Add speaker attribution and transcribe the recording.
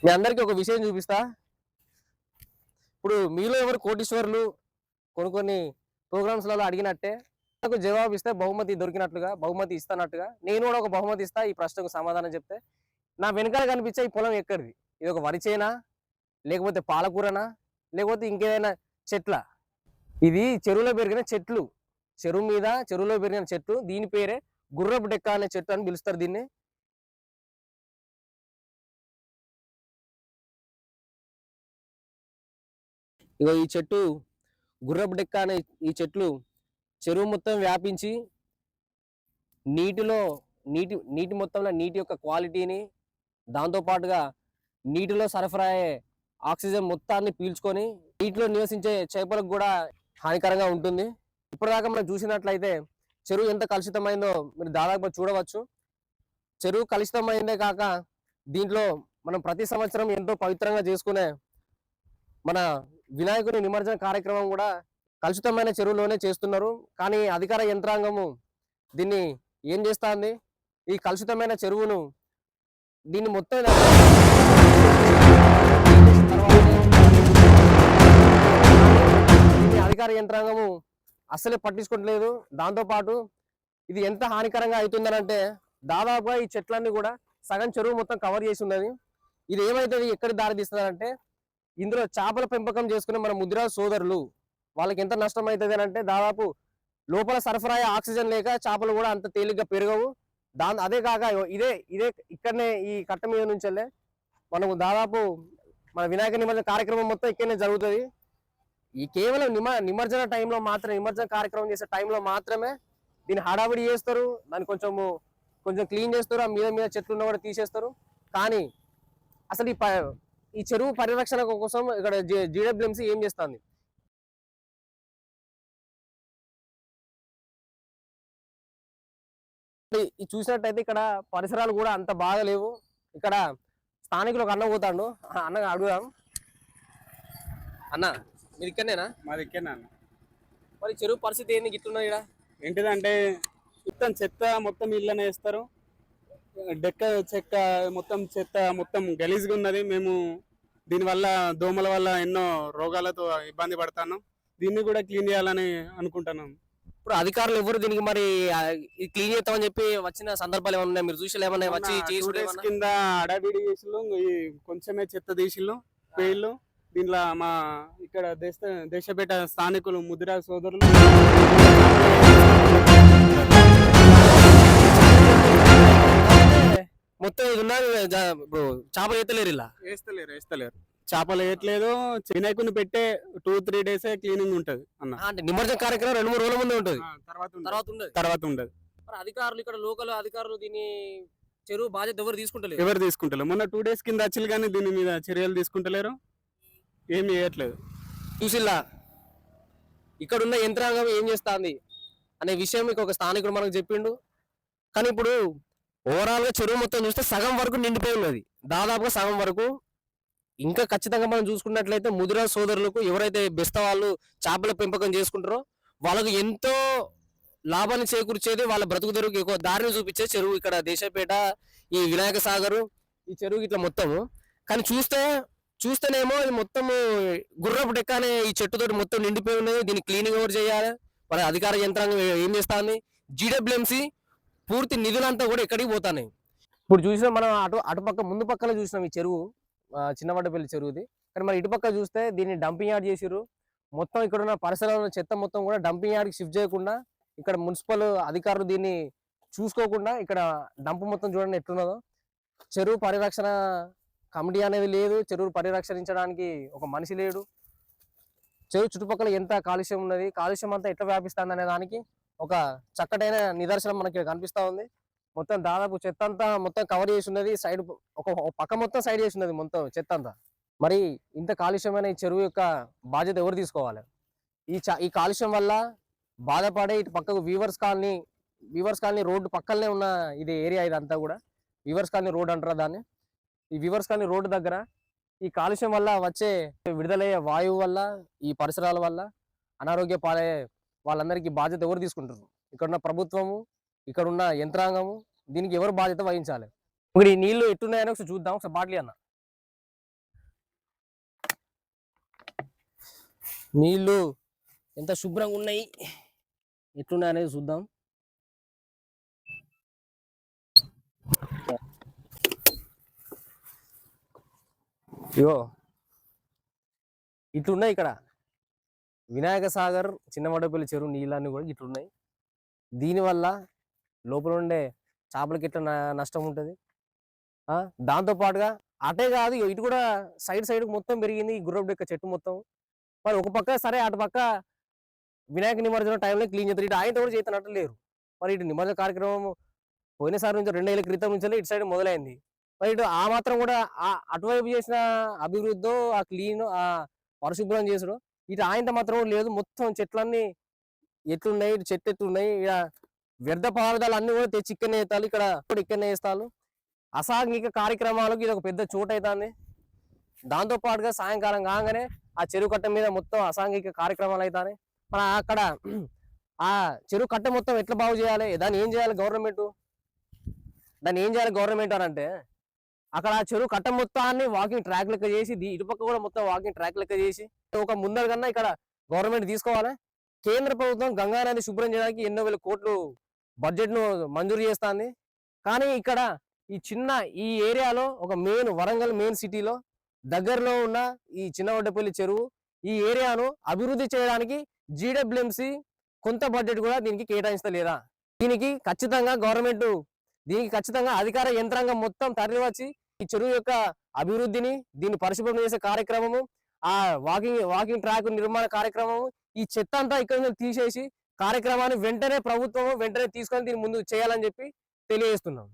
Speaker 1: మీ అందరికీ ఒక విషయం చూపిస్తా. ఇప్పుడు మీలో ఎవరు కోటీశ్వరులు కొన్ని ప్రోగ్రామ్స్లలో అడిగినట్టే నాకు జవాబు ఇస్తే బహుమతి దొరికినట్లుగా, బహుమతి ఇస్తానట్టుగా నేను కూడా ఒక బహుమతి ఇస్తా ఈ ప్రశ్నకు సమాధానం చెప్తే. నా వెనకాల కనిపించే ఈ పొలం ఎక్కడిది? ఇది ఒక వరి చేనా? లేకపోతే పాలకూరనా? లేకపోతే ఇంకేదైనా చెట్లా? ఇది చెరువులో పెరిగిన చెట్లు. చెరువులో పెరిగిన చెట్టు. దీని పేరే గుర్రపు డెక్క అనే చెట్టు అని పిలుస్తారు దీన్ని. ఇగో ఈ చెట్టు గుర్రపు డెక్క అనే ఈ చెట్లు చెరువు మొత్తం వ్యాపించి నీటిలో నీటి మొత్తంలో నీటి యొక్క క్వాలిటీని, దాంతో పాటుగా నీటిలో సరఫరా అయ్యే ఆక్సిజన్ మొత్తాన్ని పీల్చుకొని నీటిలో నివసించే చేపలకు కూడా హానికరంగా ఉంటుంది. ఇప్పటిదాకా మనం చూసినట్లయితే చెరువు ఎంత కలుషితమైందో మీరు దాదాపు చూడవచ్చు. చెరువు కలుషితమైందే కాక దీంట్లో మనం ప్రతి సంవత్సరం ఎంతో పవిత్రంగా చేసుకునే మన వినాయకుని నిమజ్జన కార్యక్రమం కూడా కలుషితమైన చెరువులోనే చేస్తున్నారు. కానీ అధికార యంత్రాంగము దీన్ని ఏం చేస్తుంది? ఈ కలుషితమైన చెరువును దీన్ని మొత్తం అధికార యంత్రాంగము అస్సలే పట్టించుకోవట్లేదు. దాంతోపాటు ఇది ఎంత హానికరంగా అవుతుందనంటే దాదాపుగా ఈ చెట్లన్నీ కూడా సగం చెరువు మొత్తం కవర్ చేసి ఉన్నది. ఇది ఏమైతుంది, ఎక్కడికి దారి తీస్తుందంటే ఇందులో చేపల పెంపకం చేసుకునే మన ముదిరాజు సోదరులు వాళ్ళకి ఎంత నష్టం అవుతుంది అంటే దాదాపు లోపల సరఫరా ఆక్సిజన్ లేక చేపలు కూడా అంత తేలిగ్గా పెరగవు. అదే కాక ఇదే ఇదే ఇక్కడనే ఈ కట్ట మీద నుంచి వెళ్ళే మనకు దాదాపు మన వినాయక నిమజ్జన కార్యక్రమం మొత్తం ఇక్కడనే జరుగుతుంది. ఈ కేవలం నిమజ్జన టైంలో మాత్రమే, నిమజ్జన కార్యక్రమం చేసే టైంలో మాత్రమే దీన్ని హడావిడి చేస్తారు. దాన్ని కొంచెం క్లీన్ చేస్తారు. ఆ మీద చెట్లు ఉన్న కూడా తీసేస్తారు. కానీ అసలు ఈ చెరువు పరిరక్షణ కోసం ఇక్కడ జీడబ్ల్యూఎంసీ ఏం చేస్తుంది? ఇది చూసినట్టయితే ఇక్కడ పరిసరాలు కూడా అంత బాగా లేవు. ఇక్కడ స్థానికులకు అన్న పోతాడు, అన్నగా అడుగుదాం. అన్న మీరు ఇక్కడనేనా?
Speaker 2: మాది ఇక్కడనే.
Speaker 1: మరి చెరువు పరిస్థితి ఏంది గిట్లున్నది? ఇక్కడ
Speaker 2: ఏంటిదంటే మొత్తం చెత్త మొత్తం ఇళ్ళనే వేస్తారు. డెక్క చెక్క మొత్తం చెత్త మొత్తం గలీజ్గా ఉన్నది. మేము దీనివల్ల దోమల వల్ల ఎన్నో రోగాలతో ఇబ్బంది పడతాను. దీన్ని కూడా క్లీన్ చేయాలని అనుకుంటున్నాం.
Speaker 1: ఇప్పుడు అధికారులు ఎవరు దీనికి మరి క్లీన్ చేస్తామని చెప్పి వచ్చిన సందర్భాలు ఏమన్నా మీరు చూసి ఏమన్నా వచ్చి
Speaker 2: కింద అడవిడి చేసిళ్ళు, కొంచెమే చెత్త తీసిళ్ళు పేర్లు. దీంట్లో మా ఇక్కడ దేశపేట స్థానికులు ముదిరాజు సోదరులు
Speaker 1: మొత్తం ఇది ఉన్నది. చేపలు ఎత్తలేరు, ఇలా
Speaker 2: వేస్తలేరు చేపలు వేయట్లేదు. వినాయకుని పెట్టే 2-3 డేస్ క్లీనింగ్ ఉంటది అన్న.
Speaker 1: అంటే నిమజ్జన కార్యక్రమం 2-3 రోజుల ముందే ఉంటది,
Speaker 2: తర్వాత ఉండదు.
Speaker 1: అధికారులు ఇక్కడ లోకల్ అధికారులు దీన్ని చెరువు బాధ్యత ఎవరు
Speaker 2: తీసుకుంటలేరు. మొన్న 2 డేస్ కింద వచ్చి కానీ దీని మీద చర్యలు తీసుకుంటలేరు, ఏమి చేయట్లేదు.
Speaker 1: చూసిల్లా ఇక్కడ ఉన్న యంత్రాంగం ఏం చేస్తుంది అనే విషయం మీకు ఒక స్థానికుడు మనకు చెప్పిండు. కానీ ఇప్పుడు ఓవరాల్ గా చెరువు మొత్తం చూస్తే సగం వరకు నిండిపోయి ఉన్నది, దాదాపుగా సగం వరకు. ఇంకా ఖచ్చితంగా మనం చూసుకున్నట్లయితే ముదిరాజు సోదరులకు ఎవరైతే బెస్త వాళ్ళు చేపల పెంపకం చేసుకుంటారో వాళ్ళకు ఎంతో లాభాన్ని చేకూర్చేది, వాళ్ళ బ్రతుకు తెరువుకి ఎక్కువ దారిని చూపించే చెరువు ఇక్కడ దేశపేట, ఈ వినాయక సాగరు, ఈ చెరువు ఇట్లా మొత్తము. కానీ చూస్తేనేమో ఇది మొత్తము గుర్రపు డెక్క అనే ఈ చెట్టుతోటి మొత్తం నిండిపోయి ఉన్నది. దీన్ని క్లీనింగ్ ఎవరు చేయాలి? మరి అధికార యంత్రాంగం ఏం చేస్తుంది? జీడబ్ల్యూఎంసీ పూర్తి నిధులంతా కూడా ఎక్కడికి పోతాయి. ఇప్పుడు చూసినా మనం అటుపక్క ముందు పక్కన చూసినాం ఈ చెరువు, చిన్నవడ్డపల్లి చెరువుది. కానీ మరి ఇటుపక్క చూస్తే దీన్ని డంపింగ్ యార్డ్ చేసిర్రు. మొత్తం ఇక్కడ ఉన్న పరిసరాల చెత్త మొత్తం కూడా డంపింగ్ యార్డ్కి షిఫ్ట్ చేయకుండా ఇక్కడ మున్సిపల్ అధికారులు దీన్ని చూసుకోకుండా ఇక్కడ డంప్ మొత్తం చూడండి ఎట్లున్నదో. చెరువు పరిరక్షణ కమిటీ అనేది లేదు, చెరువు పరిరక్షించడానికి ఒక మనిషి లేడు. చెరువు చుట్టుపక్కల ఎంత కాలుష్యం ఉన్నది, కాలుష్యం అంతా ఎట్లా వ్యాపిస్తుంది అనే దానికి ఒక చక్కటైన నిదర్శనం మనకి కనిపిస్తా ఉంది. మొత్తం దాదాపు చెత్త అంతా మొత్తం కవర్ చేసి ఉన్నది, సైడ్ ఒక పక్క మొత్తం సైడ్ చేసి ఉన్నది మొత్తం చెత్త అంతా. మరి ఇంత కాలుష్యమైన ఈ చెరువు యొక్క బాధ్యత ఎవరు తీసుకోవాలి? ఈ కాలుష్యం వల్ల బాధపడే ఇటు పక్కకు వీవర్స్ కాలనీ రోడ్డు పక్కనే ఉన్న ఇది ఏరియా, ఇదంతా కూడా వీవర్స్ కాలనీ రోడ్ అంటారా దాన్ని. ఈ వీవర్స్ కాలనీ రోడ్డు దగ్గర ఈ కాలుష్యం వల్ల వచ్చే విడుదలయ్యే వాయువు వల్ల, ఈ పరిసరాల వల్ల అనారోగ్య పాలయ్యే వాళ్ళందరికీ బాధ్యత ఎవరు తీసుకుంటారు? ఇక్కడున్న ప్రభుత్వము, ఇక్కడున్న యంత్రాంగము, దీనికి ఎవరు బాధ్యత వహించాలి? ఇప్పుడు ఈ నీళ్లు ఎట్టున్నాయని ఒకసారి చూద్దాం. ఒకసారి బాట్లీ అన్న. నీళ్ళు ఎంత శుభ్రంగా ఉన్నాయి, ఎట్లున్నాయి అనేది చూద్దాం. ఇగో ఇట్లున్నాయి ఇక్కడ వినాయక సాగర్ చిన్నమడపల్లి చెరువు నీళ్ళన్నీ కూడా ఇట్లున్నాయి. దీనివల్ల లోపల ఉండే చేపలకి ఎట్లా నష్టం ఉంటుంది. దాంతో పాటుగా అటే కాదు, ఇటు కూడా సైడ్ సైడ్ మొత్తం పెరిగింది ఈ గుర్రపు డెక్క చెట్టు మొత్తం. మరి ఒక పక్క సరే, అటు పక్క వినాయక నిమజ్జనం టైంలో క్లీన్ చేస్తారు, ఇటు ఆయనతో కూడా చేస్తున్నట్టు లేరు. మరి ఇటు నిమజ్జన కార్యక్రమం పోయినసారి నుంచి 2 ఏళ్ల క్రితం నుంచి ఇటు సైడ్ మొదలైంది. మరి ఇటు ఆ మాత్రం కూడా అటువైపు చేసిన అభివృద్ధి, ఆ క్లీన్, ఆ పరిశుభ్రం చేసుడు ఇటు ఆయనతో మాత్రం కూడా లేదు. మొత్తం చెట్లన్నీ ఎట్లున్నాయి, ఇటు చెట్లు ఎట్లున్నాయి, ఇక వ్యర్థ పదార్థాలు అన్ని కూడా తెచ్చి ఇక్కడనే వేస్తాలు, ఇక్కడ ఇక్కడనే వేస్తాలు. అసాంఘిక కార్యక్రమాలకు ఇది ఒక పెద్ద చోటు అవుతుంది. దాంతో పాటుగా సాయంకాలం కాగానే ఆ చెరువు కట్ట మీద మొత్తం అసాంఘిక కార్యక్రమాలు అవుతాయి. మన అక్కడ ఆ చెరువు కట్ట మొత్తం ఎట్లా బాగు చేయాలి, దాన్ని ఏం చేయాలి గవర్నమెంట్, అని అంటే అక్కడ ఆ చెరువు కట్ట మొత్తాన్ని వాకింగ్ ట్రాక్ లెక్క చేసి, ఇటుపక్క కూడా మొత్తం వాకింగ్ ట్రాక్ లెక్క చేసి ఒక ముందర కన్నా ఇక్కడ గవర్నమెంట్ తీసుకోవాలి. కేంద్ర ప్రభుత్వం గంగా నది శుభ్రం చేయడానికి ఎన్నో వేల కోట్లు బడ్జెట్ ను మంజూరు చేస్తుంది. కానీ ఇక్కడ ఈ ఏరియాలో ఒక వరంగల్ మెయిన్ సిటీలో దగ్గరలో ఉన్న ఈ చిన్నవడ్డపల్లి చెరువు, ఈ ఏరియాను అభివృద్ధి చేయడానికి జీడబ్ల్యూఎంసీ కొంత బడ్జెట్ కూడా దీనికి కేటాయిస్తలేదా? దీనికి ఖచ్చితంగా అధికార యంత్రాంగం మొత్తం తరలివచ్చి ఈ చెరువు యొక్క అభివృద్ధిని, దీన్ని పరిశుభ్రం చేసే కార్యక్రమము, ఆ వాకింగ్ ట్రాక్ నిర్మాణ కార్యక్రమము, ఈ చెత్త అంతా ఇక్కడ నుంచి తీసేసి కార్యక్రమాన్ని వెంటనే ప్రభుత్వం తీసుకొని దీన్ని ముందు చేయాలని చెప్పి తెలియజేస్తున్నాం.